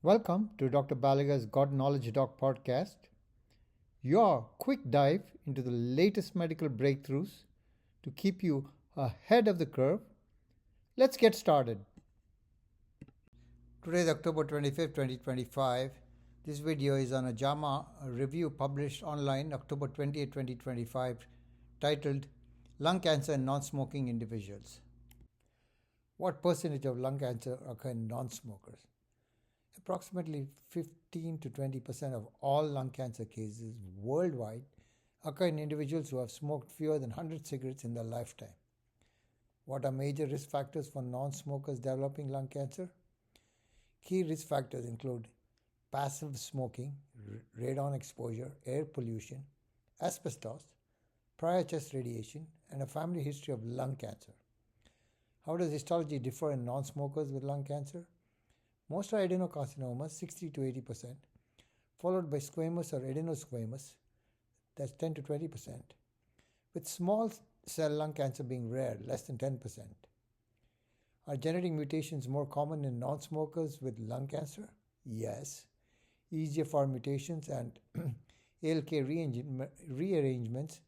Welcome to Dr. Balaga's God Knowledge Doc podcast, your quick dive into the latest medical breakthroughs to keep you ahead of the curve. Let's get started. Today is October 25th, 2025. This video is on a JAMA review published online October 20th, 2025, titled Lung Cancer in Non-Smoking Individuals. What percentage of lung cancer occur in non-smokers? Approximately 15 to 20% of all lung cancer cases worldwide occur in individuals who have smoked fewer than 100 cigarettes in their lifetime. What are major risk factors for non-smokers developing lung cancer? Key risk factors include passive smoking, radon exposure, air pollution, asbestos, prior chest radiation, and a family history of lung cancer. How does histology differ in non-smokers with lung cancer? Most are adenocarcinomas, 60 to 80%, followed by squamous or adenosquamous, that's 10 to 20%, with small cell lung cancer being rare, less than 10%. Are genetic mutations more common in non-smokers with lung cancer? Yes. EGFR mutations and ALK rearrangements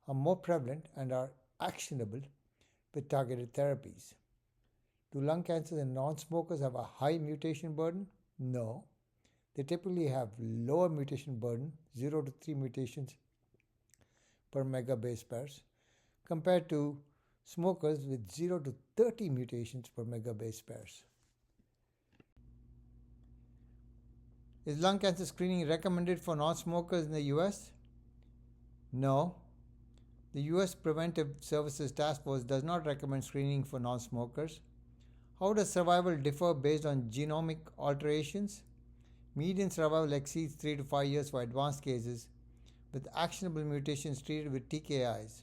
are more prevalent and are actionable with targeted therapies. Do lung cancers in non-smokers have a high mutation burden? No. They typically have lower mutation burden, 0 to 3 mutations per megabase pairs, compared to smokers with 0 to 30 mutations per megabase pairs. Is lung cancer screening recommended for non-smokers in the US? No. The US Preventive Services Task Force does not recommend screening for non-smokers. How does survival differ based on genomic alterations? Median survival exceeds 3 to 5 years for advanced cases with actionable mutations treated with TKIs.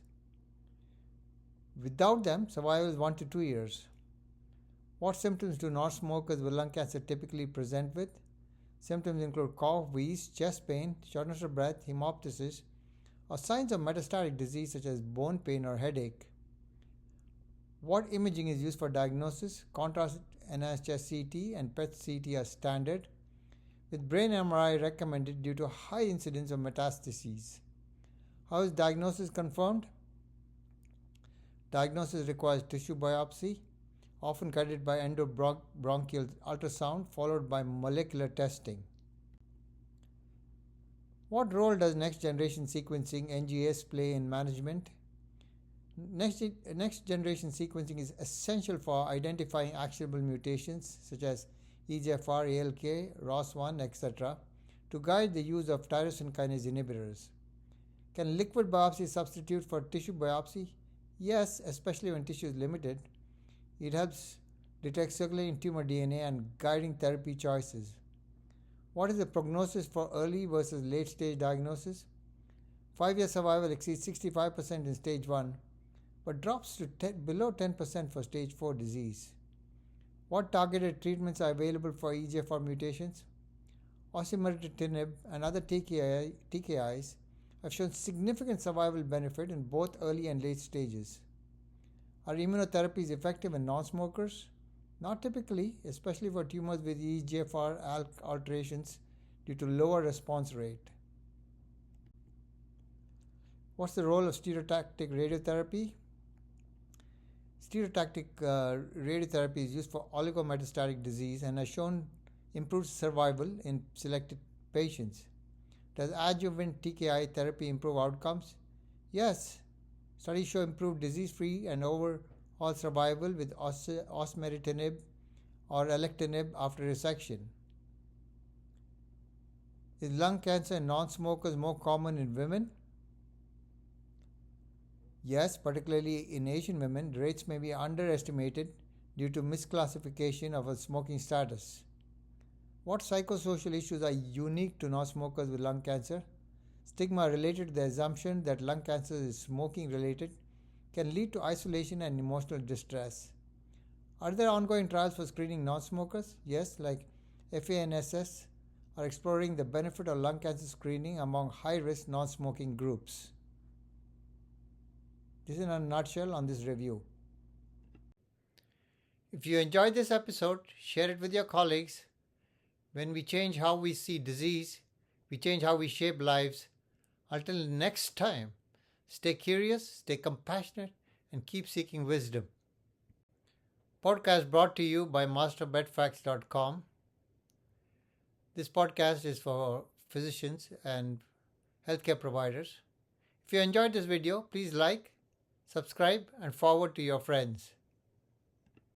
Without them, survival is 1 to 2 years. What symptoms do non-smokers with lung cancer typically present with? Symptoms include cough, wheeze, chest pain, shortness of breath, hemoptysis, or signs of metastatic disease such as bone pain or headache. What imaging is used for diagnosis? Contrast enhanced chest CT and PET CT are standard, with brain MRI recommended due to high incidence of metastases. How is diagnosis confirmed? Diagnosis requires tissue biopsy, often guided by endobronchial ultrasound, followed by molecular testing. What role does next generation sequencing NGS play in management? Next generation sequencing is essential for identifying actionable mutations such as EGFR, ALK, ROS1, etc., to guide the use of tyrosine kinase inhibitors. Can liquid biopsy substitute for tissue biopsy? Yes, especially when tissue is limited. It helps detect circulating tumor DNA and guiding therapy choices. What is the prognosis for early versus late stage diagnosis? 5-year survival exceeds 65% in stage 1, but drops to below 10% for stage 4 disease. What targeted treatments are available for EGFR mutations? Osimertinib and other TKIs have shown significant survival benefit in both early and late stages. Are immunotherapies effective in non-smokers? Not typically, especially for tumors with EGFR ALK alterations due to lower response rate. What's the role of stereotactic radiotherapy? Stereotactic radiotherapy is used for oligometastatic disease and has shown improved survival in selected patients. Does adjuvant TKI therapy improve outcomes? Yes. Studies show improved disease-free and overall survival with osimertinib or alectinib after resection. Is lung cancer in non-smokers more common in women? Yes, particularly in Asian women, rates may be underestimated due to misclassification of a smoking status. What psychosocial issues are unique to non-smokers with lung cancer? Stigma related to the assumption that lung cancer is smoking related can lead to isolation and emotional distress. Are there ongoing trials for screening non-smokers? Yes, like FANSS are exploring the benefit of lung cancer screening among high-risk non-smoking groups. This is in a nutshell on this review. If you enjoyed this episode, share it with your colleagues. When we change how we see disease, we change how we shape lives. Until next time, stay curious, stay compassionate, and keep seeking wisdom. Podcast brought to you by masterbedfacts.com. This podcast is for physicians and healthcare providers. If you enjoyed this video, please like, subscribe, and forward to your friends.